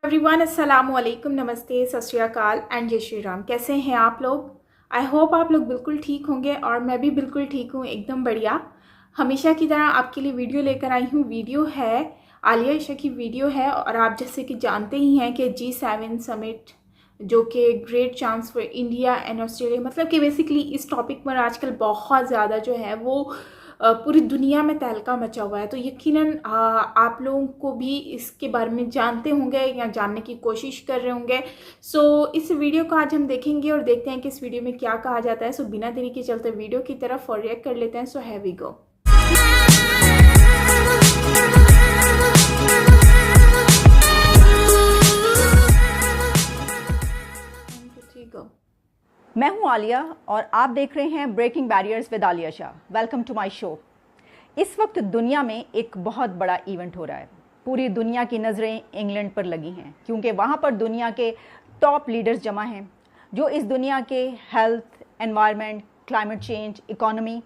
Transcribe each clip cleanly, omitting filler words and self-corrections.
Everyone, अस्सलाम वालेकुम, नमस्ते, सत श्री अकाल एंड जय श्री राम। कैसे हैं आप लोग? आई होप आप लोग बिल्कुल ठीक होंगे और मैं भी बिल्कुल ठीक हूँ, एकदम बढ़िया। हमेशा की तरह आपके लिए वीडियो लेकर आई हूँ। वीडियो है आलिया ईशा की वीडियो है और आप जैसे कि जानते ही हैं कि G7 समिट जो कि great chance for India and Australia, मतलब कि बेसिकली इस टॉपिक पर आजकल बहुत ज़्यादा जो है वो पूरी दुनिया में तहलका मचा हुआ है। तो यकीनन आप लोगों को भी इसके बारे में जानते होंगे या जानने की कोशिश कर रहे होंगे। सो इस वीडियो को आज हम देखेंगे और देखते हैं कि इस वीडियो में क्या कहा जाता है। सो बिना देरी के चलते वीडियो की तरफ और रिएक्ट कर लेते हैं। So have we go. मैं हूं आलिया और आप देख रहे हैं breaking barriers with Alia Shah. Welcome to my show. इस वक्त दुनिया में एक बहुत बड़ा इवेंट हो रहा है। पूरी दुनिया की नज़रें इंग्लैंड पर लगी हैं क्योंकि वहां पर दुनिया के टॉप लीडर्स जमा हैं जो इस दुनिया के health, environment, climate change, economy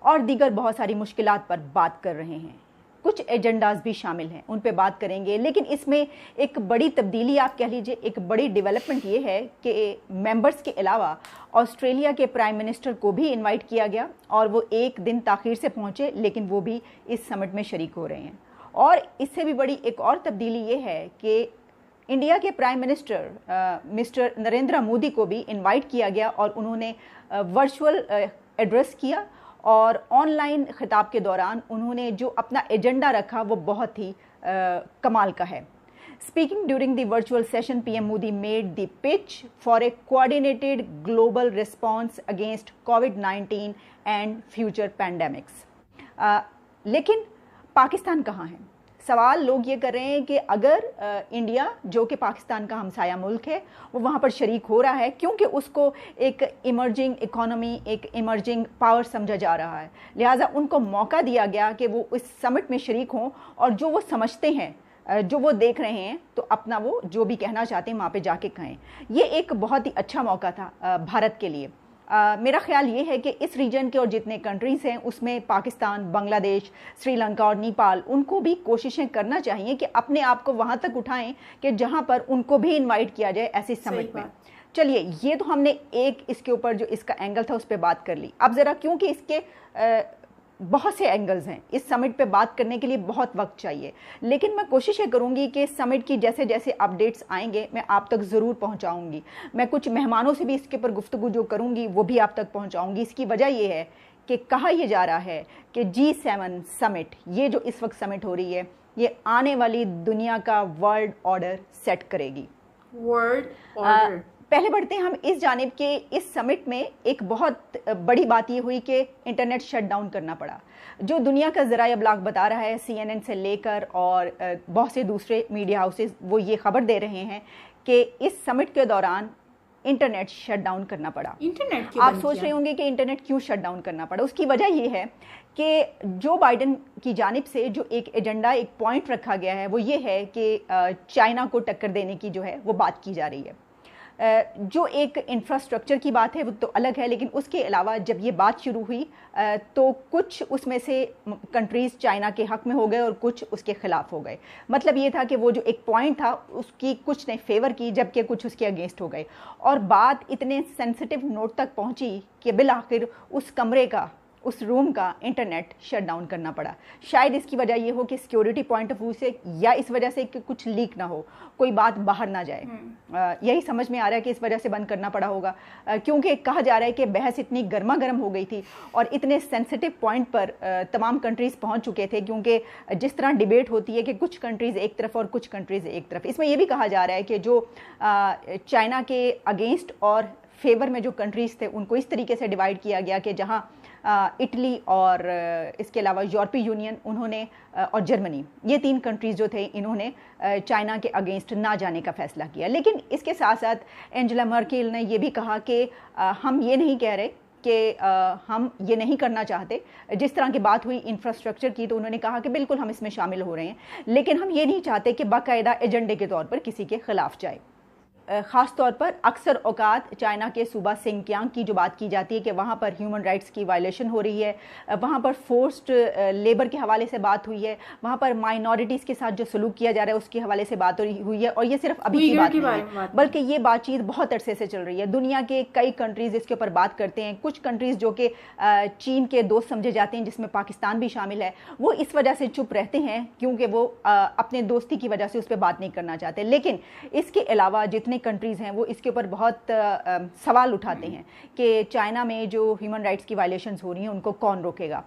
और दीगर बहुत सारी मुश्किलात पर बात कर रहे हैं। कुछ एजेंडाज भी शामिल हैं, उन पे बात करेंगे। लेकिन इसमें एक बड़ी तब्दीली, आप कह लीजिए एक बड़ी डेवलपमेंट ये है कि मेंबर्स के अलावा ऑस्ट्रेलिया के प्राइम मिनिस्टर को भी इनवाइट किया गया और वो एक दिन ताख़ीर से पहुंचे, लेकिन वो भी इस समिट में शरीक हो रहे हैं। और इससे भी बड़ी एक और तब्दीली ये है कि इंडिया के prime minister mister Narendra Modi को भी इन्वाइट किया गया और उन्होंने वर्चुअल एड्रेस किया और ऑनलाइन खिताब के दौरान उन्होंने जो अपना एजेंडा रखा वो बहुत ही कमाल का है। Speaking during the virtual session, PM Modi made the pitch for a coordinated global response against covid and future pandemics. लेकिन पाकिस्तान कहाँ है? सवाल लोग ये कर रहे हैं कि अगर इंडिया, जो कि पाकिस्तान का हमसाया मुल्क है, वो वहाँ पर शरीक हो रहा है क्योंकि उसको एक इमर्जिंग इकोनॉमी, एक इमर्जिंग पावर समझा जा रहा है, लिहाजा उनको मौका दिया गया कि वो इस समिट में शरीक हों और जो वो समझते हैं, जो वो देख रहे हैं, तो अपना वो जो भी कहना चाहते हैं वहाँ पे जाके कहें। ये एक बहुत ही अच्छा मौका था भारत के लिए। मेरा ख्याल ये है कि इस रीजन के और जितने कंट्रीज़ हैं उसमें पाकिस्तान, बांग्लादेश, श्रीलंका और नेपाल, उनको भी कोशिशें करना चाहिए कि अपने आप को वहाँ तक उठाएं कि जहाँ पर उनको भी इनवाइट किया जाए ऐसी समिट में। चलिए, ये तो हमने एक इसके ऊपर जो इसका एंगल था उस पर बात कर ली। अब ज़रा, क्योंकि इसके बहुत से एंगल्स हैं, इस समिट पे बात करने के लिए बहुत वक्त चाहिए, लेकिन मैं कोशिश ये करूंगी कि समिट की जैसे जैसे अपडेट्स आएंगे मैं आप तक ज़रूर पहुंचाऊंगी। मैं कुछ मेहमानों से भी इसके ऊपर गुफ्तगू जो करूंगी वो भी आप तक पहुंचाऊंगी। इसकी वजह ये है कि कहा यह जा रहा है कि G7 समिट, ये जो इस वक्त समिट हो रही है, ये आने वाली दुनिया का वर्ल्ड ऑर्डर सेट करेगी। World order. पहले बढ़ते हैं हम इस जानिब के इस समिट में एक बहुत बड़ी बात ये हुई कि इंटरनेट शट डाउन करना पड़ा। जो दुनिया का ज़राए अबलाग बता रहा है, CNN से लेकर और बहुत से दूसरे मीडिया हाउसेस, वो ये खबर दे रहे हैं कि इस समिट के दौरान इंटरनेट शट डाउन करना पड़ा। इंटरनेट क्यों? आप सोच रहे होंगे कि इंटरनेट क्यों शट डाउन करना पड़ा। उसकी वजह ये है कि जो बाइडन की जानिब से जो एक एजेंडा, एक पॉइंट रखा गया है, वो ये है कि चाइना को टक्कर देने की जो है वो बात की जा रही है। जो एक इंफ्रास्ट्रक्चर की बात है वो तो अलग है, लेकिन उसके अलावा जब ये बात शुरू हुई तो कुछ उसमें से कंट्रीज़ चाइना के हक़ में हो गए और कुछ उसके ख़िलाफ़ हो गए। मतलब ये था कि वो जो एक पॉइंट था उसकी कुछ ने फेवर की जबकि कुछ उसके अगेंस्ट हो गए और बात इतने सेंसिटिव नोट तक पहुंची कि बिल आखिर उस कमरे का, उस रूम का इंटरनेट शट डाउन करना पड़ा। शायद इसकी वजह ये हो कि सिक्योरिटी पॉइंट ऑफ व्यू से, या इस वजह से कि कुछ लीक ना हो, कोई बात बाहर ना जाए। यही समझ में आ रहा है कि इस वजह से बंद करना पड़ा होगा, क्योंकि कहा जा रहा है कि बहस इतनी गर्मा गर्म हो गई थी और इतने सेंसिटिव पॉइंट पर तमाम कंट्रीज़ पहुंच चुके थे, क्योंकि जिस तरह डिबेट होती है कि कुछ कंट्रीज़ एक तरफ और कुछ कंट्रीज़ एक तरफ। इसमें यह भी कहा जा रहा है कि जो चाइना के अगेंस्ट और फेवर में जो कंट्रीज़ थे उनको इस तरीके से डिवाइड किया गया कि जहाँ इटली और इसके अलावा यूरोपीय यूनियन, उन्होंने और जर्मनी, ये 3 कंट्रीज़ जो थे, इन्होंने चाइना के अगेंस्ट ना जाने का फ़ैसला किया। लेकिन इसके साथ साथ एंजेला मर्केल ने ये भी कहा कि हम ये नहीं कह रहे कि हम ये नहीं करना चाहते। जिस तरह की बात हुई इंफ्रास्ट्रक्चर की, तो उन्होंने कहा कि बिल्कुल हम इसमें शामिल हो रहे हैं, लेकिन हम ये नहीं चाहते कि बाकायदा एजेंडे के तौर पर किसी के ख़िलाफ़ जाए। ख़ास तौर पर अक्सर औकात चाइना के सूबा सिंकियांग की जो बात की जाती है कि वहाँ पर ह्यूमन राइट्स की वायलेशन हो रही है, वहाँ पर फोर्स्ड लेबर के हवाले से बात हुई है, वहाँ पर माइनॉरिटीज़ के साथ जो सलूक किया जा रहा है उसके हवाले से बात हुई है। और ये सिर्फ अभी की बात नहीं है, बल्कि ये बातचीत बहुत अरसे से चल रही है। दुनिया के कई कंट्रीज़ इसके ऊपर बात करते हैं। कुछ कंट्रीज़ जो कि चीन के दोस्त समझे जाते हैं, जिसमें पाकिस्तान भी शामिल है, वो इस वजह से चुप रहते हैं क्योंकि वो अपने दोस्ती की वजह से उस पर बात नहीं करना चाहते। लेकिन इसके अलावा जितने कंट्रीज़ हैं वो इसके ऊपर बहुत सवाल उठाते हैं कि चाइना में जो ह्यूमन राइट्स की वायलेशंस हो रही हैं उनको कौन रोकेगा।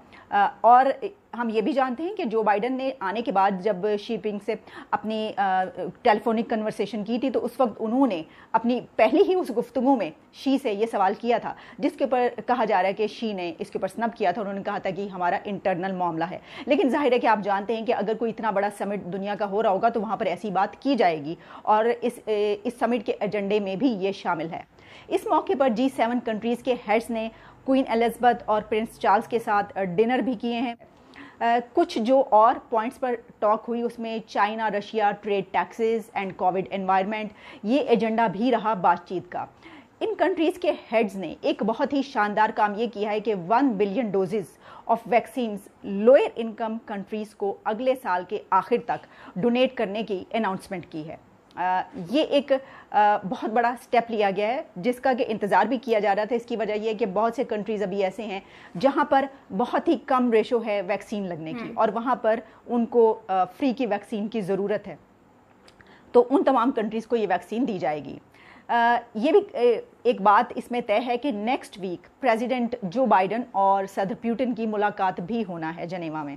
और हम ये भी जानते हैं कि जो बाइडन ने आने के बाद जब शी जिनपिंग से अपनी टेलीफोनिक कन्वर्सेशन की थी, तो उस वक्त उन्होंने अपनी पहली ही उस गुफ्तगू में शी से ये सवाल किया था, जिसके ऊपर कहा जा रहा है कि शी ने इसके ऊपर स्नब किया था। उन्होंने कहा था कि हमारा इंटरनल मामला है। लेकिन जाहिर है कि आप जानते हैं कि अगर कोई इतना बड़ा समिट दुनिया का हो रहा होगा तो वहाँ पर ऐसी बात की जाएगी, और इस समिट के एजेंडे में भी ये शामिल है। इस मौके पर G7 कंट्रीज़ के हेड्स ने क्वीन एलिजाबेथ और प्रिंस चार्ल्स के साथ डिनर भी किए हैं। कुछ जो और पॉइंट्स पर टॉक हुई उसमें China Russia trade taxes and Covid environment, ये एजेंडा भी रहा बातचीत का। इन कंट्रीज़ के हेड्स ने एक बहुत ही शानदार काम ये किया है कि 1 billion doses of vaccines lower income countries को अगले साल के आखिर तक डोनेट करने की अनाउंसमेंट की है। ये एक बहुत बड़ा स्टेप लिया गया है जिसका कि इंतज़ार भी किया जा रहा था। इसकी वजह यह है कि बहुत से कंट्रीज़ अभी ऐसे हैं जहां पर बहुत ही कम रेशो है वैक्सीन लगने की, और वहां पर उनको फ्री की वैक्सीन की ज़रूरत है, तो उन तमाम कंट्रीज़ को ये वैक्सीन दी जाएगी। ये भी एक बात इसमें तय है कि नेक्स्ट वीक प्रेसिडेंट जो बाइडन और सदर पुतिन की मुलाकात भी होना है जनेवा में।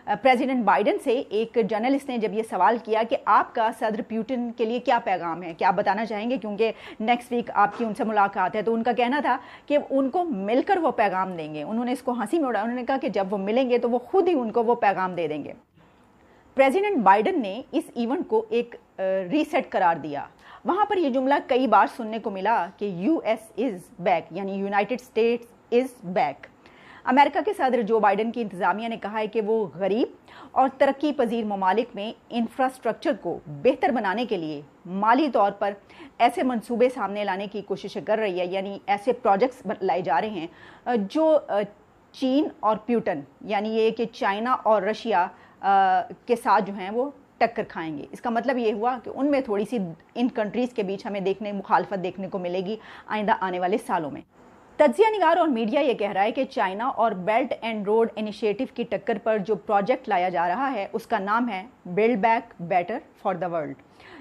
प्रेसिडेंट बाइडन से एक जर्नलिस्ट ने जब ये सवाल किया कि आपका सदर पुतिन के लिए क्या पैगाम है, क्या आप बताना चाहेंगे, क्योंकि नेक्स्ट वीक आपकी उनसे मुलाकात है, तो उनका कहना था कि उनको मिलकर वो पैगाम देंगे। उन्होंने इसको हंसी में उड़ाया। उन्होंने कहा कि जब वो मिलेंगे तो वो खुद ही उनको वो पैगाम दे देंगे। प्रेसिडेंट बाइडन ने इस इवेंट को एक रीसेट करार दिया। वहाँ पर ये जुमला कई बार सुनने को मिला कि यूएस इज़ बैक, यानी United states is back. America के सदर जो बाइडन की इंतज़ामिया ने कहा है कि वो गरीब और तरक्की पजीर ममालिक में इंफ्रास्ट्रक्चर को बेहतर बनाने के लिए माली तौर पर ऐसे मंसूबे सामने लाने की कोशिशें कर रही है, यानी ऐसे प्रोजेक्ट्स लाए जा रहे हैं जो चीन और पुतिन, यानी ये कि चाइना और रशिया के साथ जो हैं वो टक्कर खाएंगे। इसका मतलब ये हुआ कि उनमें थोड़ी सी इन कंट्रीज़ के बीच हमें मुखालफत देखने को मिलेगी आइंदा आने वाले सालों में। तज्जिया निगार और मीडिया ये कह रहा है कि चाइना और बेल्ट एंड रोड इनिशिएटिव की टक्कर पर जो प्रोजेक्ट लाया जा रहा है उसका नाम है build back better for the world,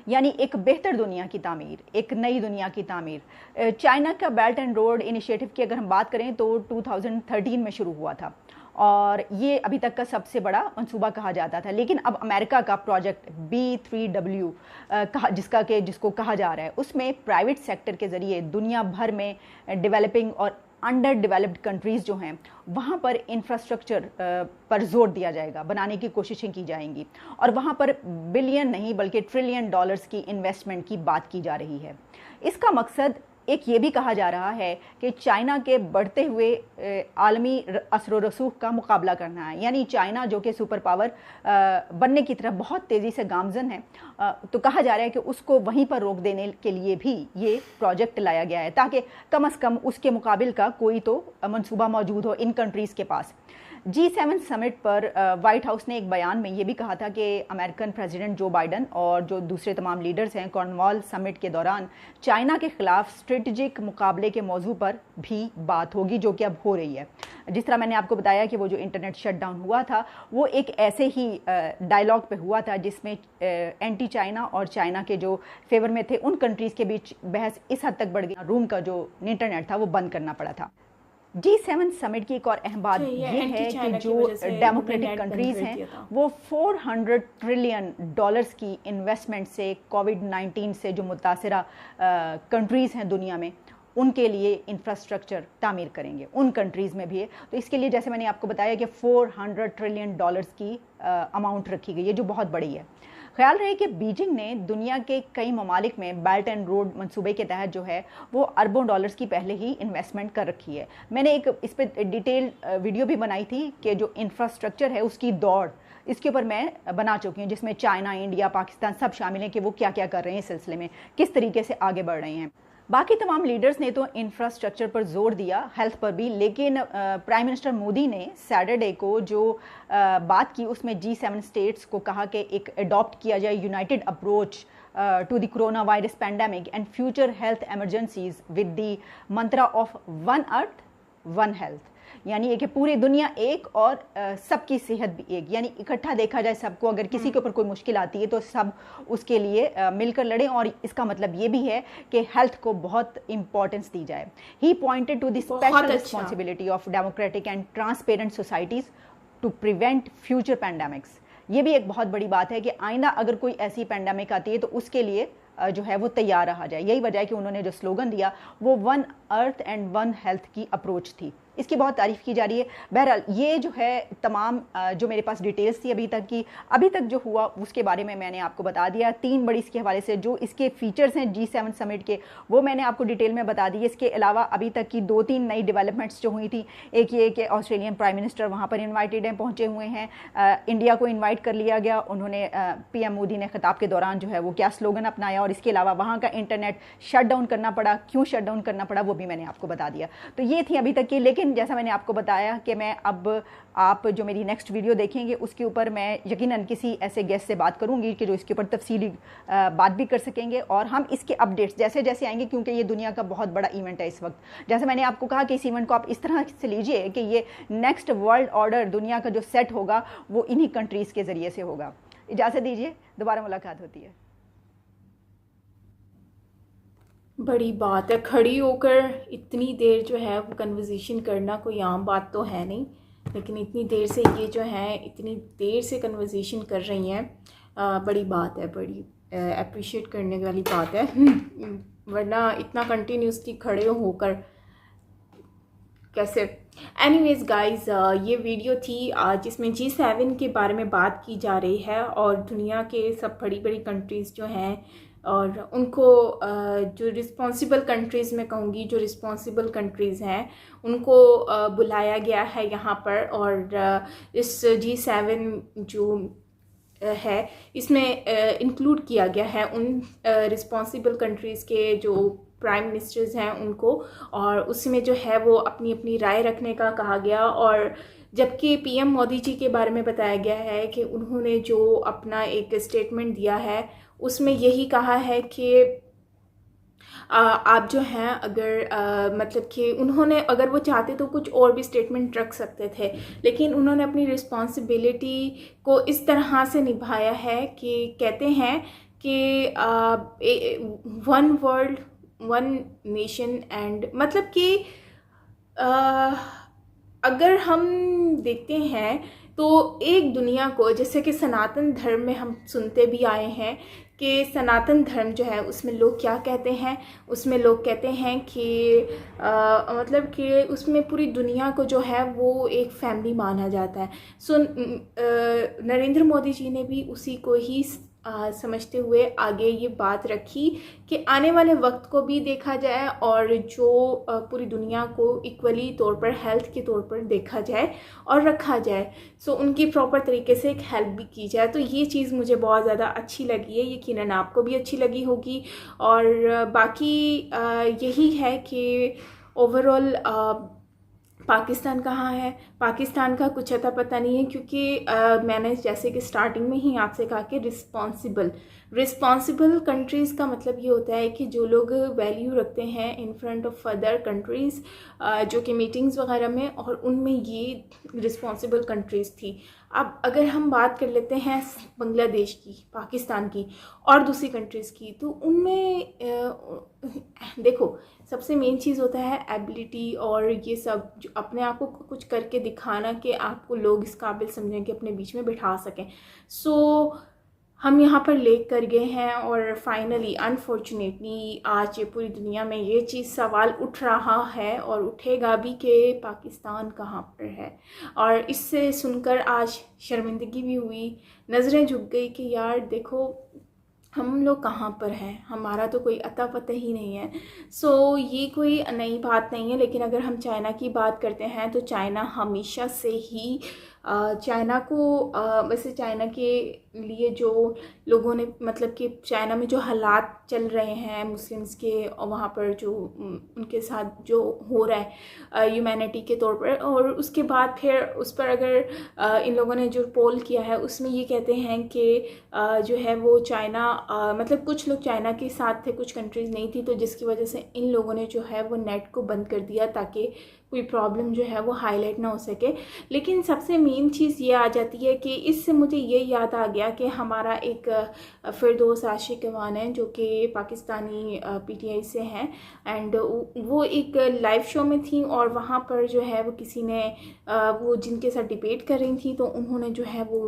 यानी एक बेहतर दुनिया की तामीर, एक नई दुनिया की तामीर। चाइना का बेल्ट एंड रोड इनिशिएटिव की अगर हम बात करें तो 2013 में शुरू हुआ था, और ये अभी तक का सबसे बड़ा मंसूबा कहा जाता था। लेकिन अब अमेरिका का प्रोजेक्ट B3W जिसको कहा जा रहा है, उसमें प्राइवेट सेक्टर के ज़रिए दुनिया भर में डेवलपिंग और अंडर डेवलप्ड कंट्रीज़ जो हैं वहाँ पर इंफ्रास्ट्रक्चर पर जोर दिया जाएगा, बनाने की कोशिशें की जाएंगी, और वहाँ पर बिलियन नहीं बल्कि ट्रिलियन डॉलर्स की इन्वेस्टमेंट की बात की जा रही है। इसका मकसद एक ये भी कहा जा रहा है कि चाइना के बढ़ते हुए आलमी असर रसूख का मुकाबला करना है, यानी चाइना जो कि सुपर पावर बनने की तरफ बहुत तेज़ी से गामजन है, तो कहा जा रहा है कि उसको वहीं पर रोक देने के लिए भी ये प्रोजेक्ट लाया गया है, ताकि कम से कम उसके मुकाबिल का कोई तो मंसूबा मौजूद हो इन कंट्रीज़ के पास। G7 समिट पर वाइट हाउस ने एक बयान में ये भी कहा था कि अमेरिकन प्रेसिडेंट जो बाइडन और जो दूसरे तमाम लीडर्स हैं कॉर्नवाल समिट के दौरान चाइना के खिलाफ स्ट्रेटजिक मुकाबले के मौजू पर भी बात होगी, जो कि अब हो रही है। जिस तरह मैंने आपको बताया कि वो जो इंटरनेट शटडाउन हुआ था वो एक ऐसे ही डायलॉग पे हुआ था जिसमें एंटी चाइना और चाइना के जो फेवर में थे उन कंट्रीज़ के बीच बहस इस हद तक बढ़ गई, रूम का जो इंटरनेट था वो बंद करना पड़ा था। G7 समिट की एक और अहम बात यह है कि जो डेमोक्रेटिक कंट्रीज़ हैं वो $400 ट्रिलियन की इन्वेस्टमेंट से कोविड-19 से जो मुतासरा कंट्रीज़ हैं दुनिया में उनके लिए इंफ्रास्ट्रक्चर तामीर करेंगे, उन कंट्रीज़ में भी है। तो इसके लिए जैसे मैंने आपको बताया कि $400 ट्रिलियन की अमाउंट रखी गई है, जो बहुत बड़ी है। ख्याल रहे कि बीजिंग ने दुनिया के कई ममालिक में बेल्ट एंड रोड मंसूबे के तहत जो है वो अरबों डॉलर्स की पहले ही इन्वेस्टमेंट कर रखी है। मैंने एक इस पर डिटेल वीडियो भी बनाई थी कि जो इंफ्रास्ट्रक्चर है उसकी दौड़ इसके ऊपर मैं बना चुकी हूँ, जिसमें चाइना, इंडिया, पाकिस्तान सब शामिल हैं कि वो क्या क्या कर रहे हैं इस सिलसिले में, किस तरीके से आगे बढ़ रहे हैं। बाकी तमाम लीडर्स ने तो इंफ्रास्ट्रक्चर पर जोर दिया, हेल्थ पर भी, लेकिन प्राइम मिनिस्टर मोदी ने सैटरडे को जो बात की उसमें G7 स्टेट्स को कहा कि एक अडॉप्ट किया जाए United approach to the coronavirus pandemic and future health emergencies with the mantra of one earth, one health। यानी ये कि पूरी दुनिया एक और सबकी सेहत भी एक, यानी इकट्ठा देखा जाए सबको। अगर किसी के ऊपर कोई मुश्किल आती है तो सब उसके लिए मिलकर लड़ें, और इसका मतलब ये भी है कि हेल्थ को बहुत इंपॉर्टेंस दी जाए। He pointed to the special responsibility of democratic and transparent societies to prevent future pandemics. ये भी एक बहुत बड़ी बात है कि आइंदा अगर कोई ऐसी पैंडेमिक आती है तो उसके लिए जो है वो तैयार रहा जाए। यही वजह है कि उन्होंने जो स्लोगन दिया वो one earth and one health की अप्रोच थी, इसकी बहुत तारीफ की जा रही है। बहरहाल ये जो है तमाम जो मेरे पास डिटेल्स थी अभी तक जो हुआ उसके बारे में मैंने आपको बता दिया। 3 बड़ी इसके हवाले से जो इसके फीचर्स हैं G7 समिट के, वो मैंने आपको डिटेल में बता दी। इसके अलावा अभी तक की 2-3 नई डेवलपमेंट्स जो हुई थी, एक ये कि ऑस्ट्रेलियन प्राइम मिनिस्टर वहाँ पर इन्वाइटेड हैं, पहुँचे हुए हैं। इंडिया को इन्वाइट कर लिया गया। उन्होंने PM मोदी ने खिताब के दौरान जो है वो क्या स्लोगन अपनाया, और इसके अलावा वहाँ का इंटरनेट शट डाउन करना पड़ा, क्यों शट डाउन करना पड़ा वो भी मैंने आपको बता दिया। तो ये थी अभी तक की, लेकिन जैसा मैंने आपको बताया कि मैं अब आप जो मेरी नेक्स्ट वीडियो देखेंगे उसके ऊपर मैं यकीनन किसी ऐसे गेस्ट से बात करूंगी कि जो इसके ऊपर तफसीली बात भी कर सकेंगे, और हम इसके अपडेट्स जैसे जैसे आएंगे, क्योंकि ये दुनिया का बहुत बड़ा इवेंट है इस वक्त। जैसे मैंने आपको कहा कि इस इवेंट को आप इस तरह से लीजिए कि ये नेक्स्ट वर्ल्ड ऑर्डर दुनिया का जो सेट होगा वो इन्हीं कंट्रीज़ के ज़रिए से होगा। इजाज़त दीजिए, दोबारा मुलाकात होती है। बड़ी बात है, खड़ी होकर इतनी देर जो है वो कन्वर्सेशन करना कोई आम बात तो है नहीं, लेकिन इतनी देर से ये जो है इतनी देर से कन्वर्सेशन कर रही हैं, बड़ी बात है, बड़ी अप्रिशिएट करने वाली बात है। वरना इतना कंटिन्यूसली खड़े होकर कैसे। एनीवेज गाइस, ये वीडियो थी जिसमें G7 के बारे में बात की जा रही है, और दुनिया के सब बड़ी बड़ी कंट्रीज़ जो हैं और उनको जो रिस्पॉन्सिबल कंट्रीज़ मैं कहूँगी, जो रिस्पॉन्सिबल कंट्रीज़ हैं उनको बुलाया गया है यहाँ पर। और इस G7 जो है इसमें इंक्लूड किया गया है उन रिस्पॉन्सिबल कंट्रीज़ के जो प्राइम मिनिस्टर्स हैं उनको, और उसमें जो है वो अपनी अपनी राय रखने का कहा गया। और जबकि PM मोदी जी के बारे में बताया गया है कि उन्होंने जो अपना एक स्टेटमेंट दिया है उसमें यही कहा है कि आप जो हैं अगर मतलब कि उन्होंने अगर वो चाहते तो कुछ और भी स्टेटमेंट रख सकते थे, लेकिन उन्होंने अपनी रिस्पॉन्सिबिलिटी को इस तरह से निभाया है कि कहते हैं कि one world one nation and, मतलब कि अगर हम देखते हैं तो एक दुनिया को, जैसे कि सनातन धर्म में हम सुनते भी आए हैं कि सनातन धर्म जो है उसमें लोग क्या कहते हैं, उसमें लोग कहते हैं कि मतलब कि उसमें पूरी दुनिया को जो है वो एक फैमिली माना जाता है। सो नरेंद्र मोदी जी ने भी उसी को ही समझते हुए आगे ये बात रखी कि आने वाले वक्त को भी देखा जाए और जो पूरी दुनिया को इक्वली तौर पर हेल्थ के तौर पर देखा जाए और रखा जाए। सो उनकी प्रॉपर तरीके से एक हेल्प भी की जाए। तो ये चीज़ मुझे बहुत ज़्यादा अच्छी लगी है, यकीनन आपको भी अच्छी लगी होगी। और बाकी यही है कि ओवरऑल पाकिस्तान कहाँ है, पाकिस्तान का कुछ अता पता नहीं है, क्योंकि मैंने जैसे कि स्टार्टिंग में ही आपसे कहा कि रिस्पॉन्सिबल कंट्रीज़ का मतलब ये होता है कि जो लोग वैल्यू रखते हैं in front of other countries, जो कि मीटिंग्स वगैरह में, और उनमें ये रिस्पॉन्सिबल कंट्रीज़ थी। अब अगर हम बात कर लेते हैं बांग्लादेश की, पाकिस्तान की और दूसरी कंट्रीज़ की, तो उनमें देखो सबसे मेन चीज़ होता है एबिलिटी और ये सब, जो अपने आप को कुछ करके दिखाना कि आपको लोग इस काबिल समझें कि अपने बीच में बिठा सकें। सो हम यहाँ पर लेक कर गए हैं, और फाइनली अनफॉर्चुनेटली आज पूरी दुनिया में ये चीज़ सवाल उठ रहा है और उठेगा भी कि पाकिस्तान कहाँ पर है। और इससे सुनकर आज शर्मिंदगी भी हुई, नज़रें झुक गई कि यार देखो हम लोग कहाँ पर हैं, हमारा तो कोई अता पता ही नहीं है। सो ये कोई नई बात नहीं है। लेकिन अगर हम चाइना की बात करते हैं तो चाइना हमेशा से ही चाइना को वैसे चाइना के लिए जो लोगों ने मतलब कि चाइना में जो हालात चल रहे हैं मुस्लिम्स के, और वहाँ पर जो उनके साथ जो हो रहा है ह्यूमैनिटी के तौर पर, और उसके बाद फिर उस पर अगर इन लोगों ने जो पोल किया है उसमें ये कहते हैं कि जो है वो चाइना मतलब कुछ लोग चाइना के साथ थे, कुछ कंट्रीज़ नहीं थी, तो जिसकी वजह से इन लोगों ने जो है वो नेट को बंद कर दिया ताकि कोई प्रॉब्लम जो है वो हाईलाइट ना हो सके। लेकिन सबसे मेन चीज़ ये आ जाती है कि इससे मुझे ये याद आ गया कि हमारा एक फिरदौस आशिक अवान है जो कि पाकिस्तानी पीटीआई से हैं, एंड वो एक लाइव शो में थी और वहाँ पर जो है वो किसी ने वो जिनके साथ डिबेट कर रही थी, तो उन्होंने जो है वो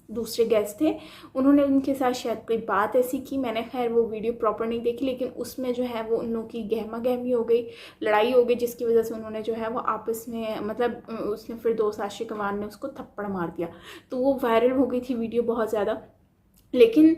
दूसरे गेस्ट थे, उन्होंने उनके साथ शायद कोई बात ऐसी की, मैंने खैर वो वीडियो प्रॉपर नहीं देखी, लेकिन उसमें जो है वो उन लोगों की गहमा गहमी हो गई, लड़ाई हो गई, जिसकी वजह से उन्होंने जो है वो आपस में मतलब उसने फिरदौस आशिक अवान ने उसको थप्पड़ मार दिया, तो वो वायरल हो गई थी वीडियो बहुत ज़्यादा। लेकिन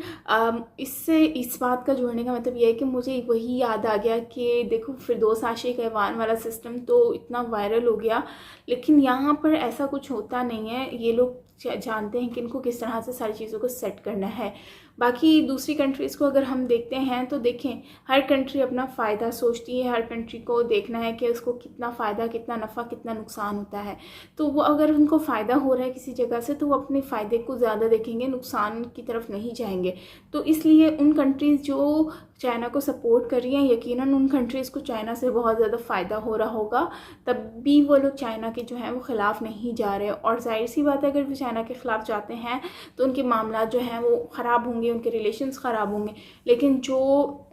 इससे इस बात का जोड़ने का मतलब यह है कि मुझे वही याद आ गया कि देखो फिरदौस आशिक अवान वाला सिस्टम तो इतना वायरल हो गया, लेकिन यहाँ पर ऐसा कुछ होता नहीं है, ये लोग जानते हैं कि इनको किस तरह से सारी चीज़ों को सेट करना है। बाकी दूसरी कंट्रीज़ को अगर हम देखते हैं तो देखें हर कंट्री अपना फ़ायदा सोचती है, हर कंट्री को देखना है कि उसको कितना फ़ायदा, कितना नफ़ा, कितना नुकसान होता है, तो वो अगर उनको फ़ायदा हो रहा है किसी जगह से तो वो अपने फ़ायदे को ज़्यादा देखेंगे, नुकसान की तरफ नहीं जाएंगे। तो इसलिए उन कंट्रीज़ जो चाइना को सपोर्ट कर रही हैं, यकीनन उन कंट्रीज़ को चाइना से बहुत ज़्यादा फ़ायदा हो रहा होगा, तब भी वो लोग चाइना के जो हैं वो ख़िलाफ़ नहीं जा रहे। और जाहिर सी बात है अगर वो चाइना के ख़िलाफ़ जाते हैं तो उनके मामला जो हैं वो ख़राब होंगे, उनके रिलेशंस ख़राब होंगे। लेकिन जो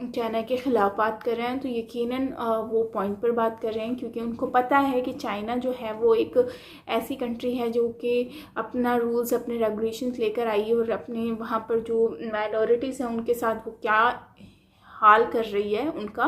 चाइना के ख़िलाफ़ बात कर रहे हैं तो यकीनन वो पॉइंट पर बात कर रहे हैं, क्योंकि उनको पता है कि चाइना जो है वो एक ऐसी कंट्री है जो कि अपना रूल्स, अपने रेगुलेशंस लेकर आई है, और अपने वहाँ पर जो माइनॉरिटीज़ हैं उनके साथ वो क्या हाल कर रही है उनका,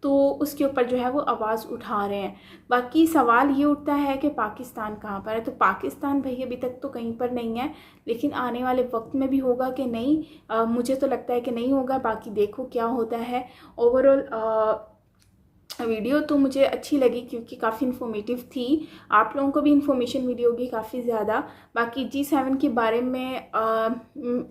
तो उसके ऊपर जो है वो आवाज़ उठा रहे हैं। बाकी सवाल ये उठता है कि पाकिस्तान कहाँ पर है, तो पाकिस्तान भाई अभी तक तो कहीं पर नहीं है, लेकिन आने वाले वक्त में भी होगा कि नहीं, मुझे तो लगता है कि नहीं होगा, बाकी देखो क्या होता है। ओवरऑल वीडियो तो मुझे अच्छी लगी क्योंकि काफ़ी इन्फॉर्मेटिव थी, आप लोगों को भी इन्फॉर्मेशन मिली होगी काफ़ी ज़्यादा। बाकी G7 के बारे में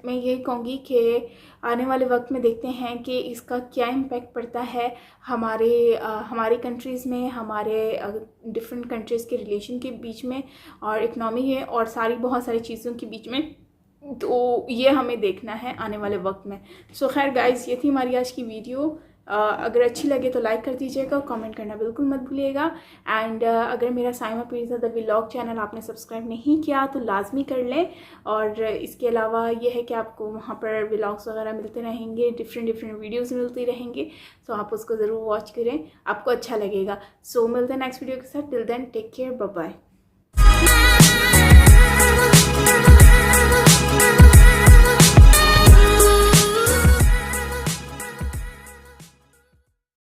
मैं ये कहूँगी कि आने वाले वक्त में देखते हैं कि इसका क्या इम्पैक्ट पड़ता है हमारे कंट्रीज़ में, हमारे डिफरेंट कंट्रीज़ के रिलेशन के बीच में, और इकनॉमी है और बहुत सारी चीज़ों के बीच में, तो ये हमें देखना है आने वाले वक्त में। सो खैर गाइस, ये थी हमारी आज की वीडियो। अगर अच्छी लगे तो लाइक कर दीजिएगा, कमेंट करना बिल्कुल मत भूलिएगा, एंड अगर मेरा Saima pizza the vlog channel आपने सब्सक्राइब नहीं किया तो लाजमी कर लें। और इसके अलावा ये है कि आपको वहाँ पर व्लॉग्स वगैरह मिलते रहेंगे, डिफरेंट वीडियोस मिलती रहेंगे, सो आप उसको ज़रूर वॉच करें, आपको अच्छा लगेगा। सो मिलते हैं नेक्स्ट वीडियो के साथ, till then take care, bye bye.